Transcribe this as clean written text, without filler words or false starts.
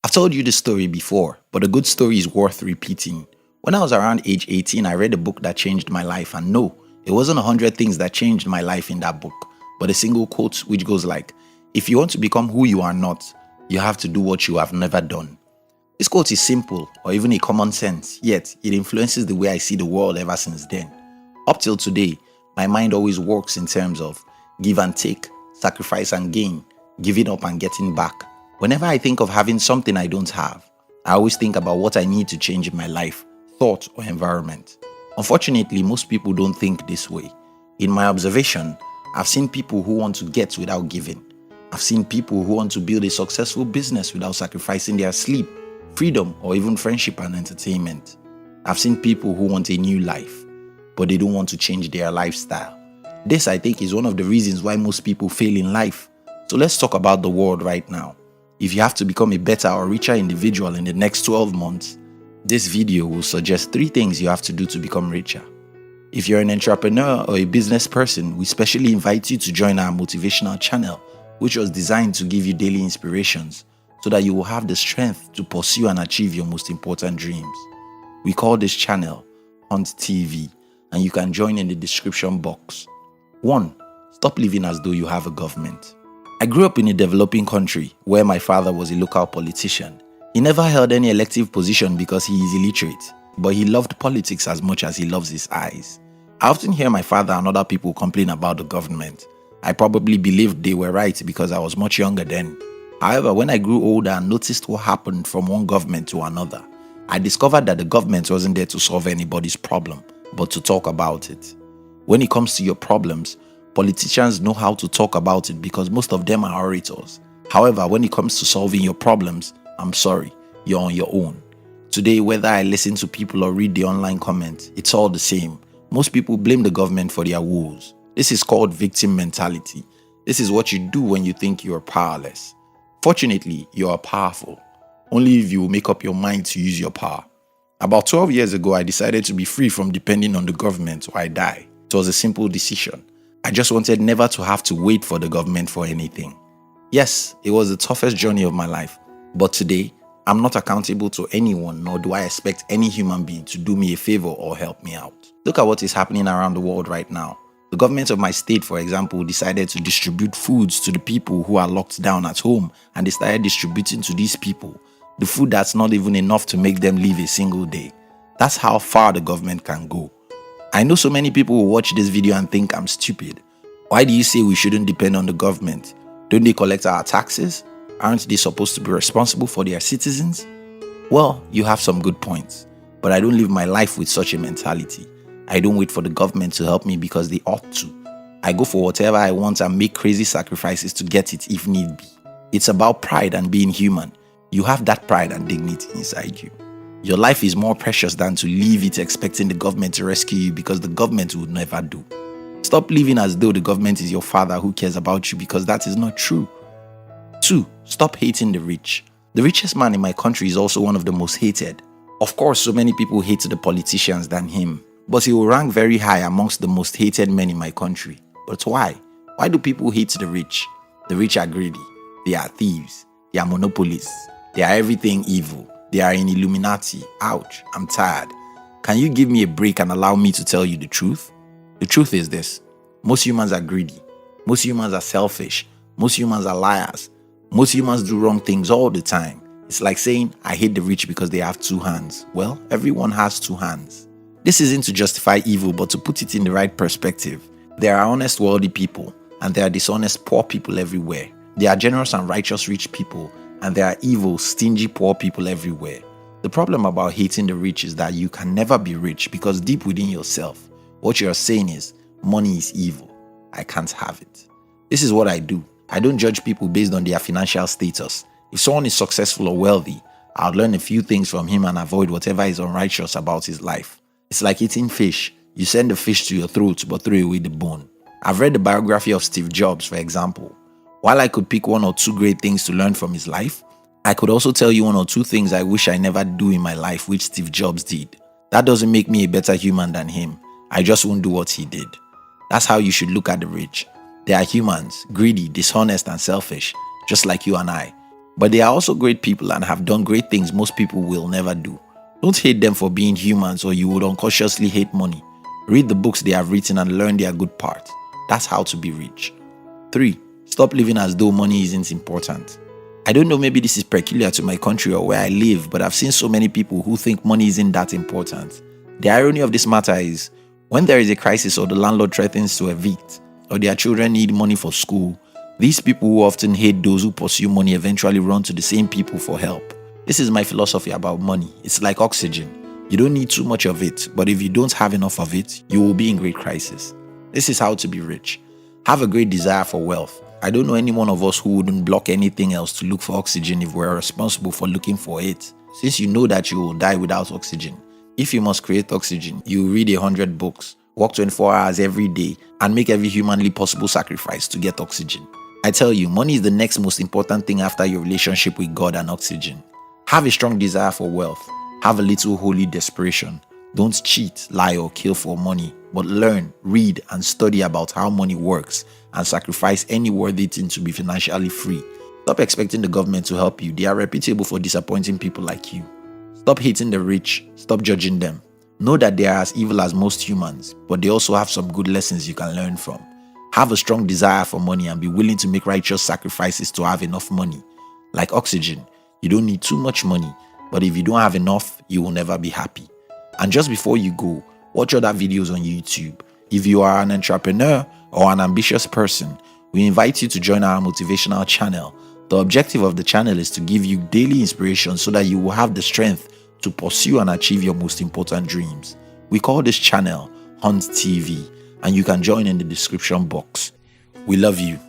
I've told you this story before, but a good story is worth repeating. When I was around age 18, I read a book that changed my life, and no, it wasn't 100 things that changed my life in that book, but a single quote which goes like, "If you want to become who you are not, you have to do what you have never done." This quote is simple or even a common sense, yet it influences the way I see the world ever since then. Up till today, my mind always works in terms of give and take, sacrifice and gain, giving up and getting back. Whenever I think of having something I don't have, I always think about what I need to change in my life, thought, or environment. Unfortunately, most people don't think this way. In my observation, I've seen people who want to get without giving. I've seen people who want to build a successful business without sacrificing their sleep, freedom, or even friendship and entertainment. I've seen people who want a new life, but they don't want to change their lifestyle. This, I think, is one of the reasons why most people fail in life. So let's talk about the world right now. If you have to become a better or richer individual in the next 12 months, this video will suggest 3 things you have to do to become richer. If you're an entrepreneur or a business person, we specially invite you to join our motivational channel, which was designed to give you daily inspirations so that you will have the strength to pursue and achieve your most important dreams. We call this channel Hunt TV, and you can join in the description box. 1. Stop living as though you have a government. I grew up in a developing country where my father was a local politician. He never held any elective position because he is illiterate, but he loved politics as much as he loves his eyes. I often hear my father and other people complain about the government. I probably believed they were right because I was much younger then. However, when I grew older and noticed what happened from one government to another, I discovered that the government wasn't there to solve anybody's problem, but to talk about it. When it comes to your problems, politicians know how to talk about it because most of them are orators. However, when it comes to solving your problems, I'm sorry, you're on your own. Today, whether I listen to people or read the online comments, it's all the same. Most people blame the government for their woes. This is called victim mentality. This is what you do when you think you are powerless. Fortunately, you are powerful. Only if you make up your mind to use your power. About 12 years ago, I decided to be free from depending on the government or I die. It was a simple decision. I just wanted never to have to wait for the government for anything. Yes, it was the toughest journey of my life, but today, I'm not accountable to anyone, nor do I expect any human being to do me a favor or help me out. Look at what is happening around the world right now. The government of my state, for example, decided to distribute foods to the people who are locked down at home, and they started distributing to these people the food that's not even enough to make them live a single day. That's how far the government can go. I know so many people will watch this video and think I'm stupid. Why do you say we shouldn't depend on the government? Don't they collect our taxes? Aren't they supposed to be responsible for their citizens? Well, you have some good points, but I don't live my life with such a mentality. I don't wait for the government to help me because they ought to. I go for whatever I want and make crazy sacrifices to get it if need be. It's about pride and being human. You have that pride and dignity inside you. Your life is more precious than to leave it expecting the government to rescue you because the government would never do. Stop living as though the government is your father who cares about you because that is not true. 2. Stop hating the rich. The richest man in my country is also one of the most hated. Of course, so many people hate the politicians than him, but he will rank very high amongst the most hated men in my country. But why? Why do people hate the rich? The rich are greedy. They are thieves. They are monopolists. They are everything evil. They are in Illuminati. Ouch, I'm tired. Can you give me a break and allow me to tell you the truth? The truth is this. Most humans are greedy. Most humans are selfish. Most humans are liars. Most humans do wrong things all the time. It's like saying, I hate the rich because they have 2 hands. Well, everyone has 2 hands. This isn't to justify evil, but to put it in the right perspective. There are honest, wealthy people, and there are dishonest, poor people everywhere. There are generous and righteous rich people, and there are evil, stingy, poor people everywhere. The problem about hating the rich is that you can never be rich because deep within yourself, what you are saying is, money is evil. I can't have it. This is what I do. I don't judge people based on their financial status. If someone is successful or wealthy, I'll learn a few things from him and avoid whatever is unrighteous about his life. It's like eating fish. You send the fish to your throat but throw away the bone. I've read the biography of Steve Jobs, for example. While I could pick 1 or 2 great things to learn from his life, I could also tell you 1 or 2 things I wish I never do in my life which Steve Jobs did. That doesn't make me a better human than him. I just won't do what he did. That's how you should look at the rich. They are humans, greedy, dishonest, and selfish, just like you and I. But they are also great people and have done great things most people will never do. Don't hate them for being humans, or you would unconsciously hate money. Read the books they have written and learn their good parts. That's how to be rich. 3. Stop living as though money isn't important. I don't know, maybe this is peculiar to my country or where I live, but I've seen so many people who think money isn't that important. The irony of this matter is, when there is a crisis or the landlord threatens to evict, or their children need money for school, these people who often hate those who pursue money eventually run to the same people for help. This is my philosophy about money. It's like oxygen. You don't need too much of it, but if you don't have enough of it, you will be in great crisis. This is how to be rich. Have a great desire for wealth. I don't know any one of us who wouldn't block anything else to look for oxygen if we're responsible for looking for it. Since you know that you will die without oxygen, if you must create oxygen, you read 100 books, work 24 hours every day, and make every humanly possible sacrifice to get oxygen. I tell you, money is the next most important thing after your relationship with God and oxygen. Have a strong desire for wealth. Have a little holy desperation. Don't cheat, lie, or kill for money, but learn, read, and study about how money works and sacrifice any worthy thing to be financially free. Stop expecting the government to help you. They are reputable for disappointing people like you. Stop hating the rich. Stop judging them. Know that they are as evil as most humans, but they also have some good lessons you can learn from. Have a strong desire for money and be willing to make righteous sacrifices to have enough money. Like oxygen, you don't need too much money, but if you don't have enough, you will never be happy. And just before you go, watch other videos on YouTube. If you are an entrepreneur or an ambitious person, we invite you to join our motivational channel. The objective of the channel is to give you daily inspiration so that you will have the strength to pursue and achieve your most important dreams. We call this channel Hunt TV, and you can join in the description box. We love you.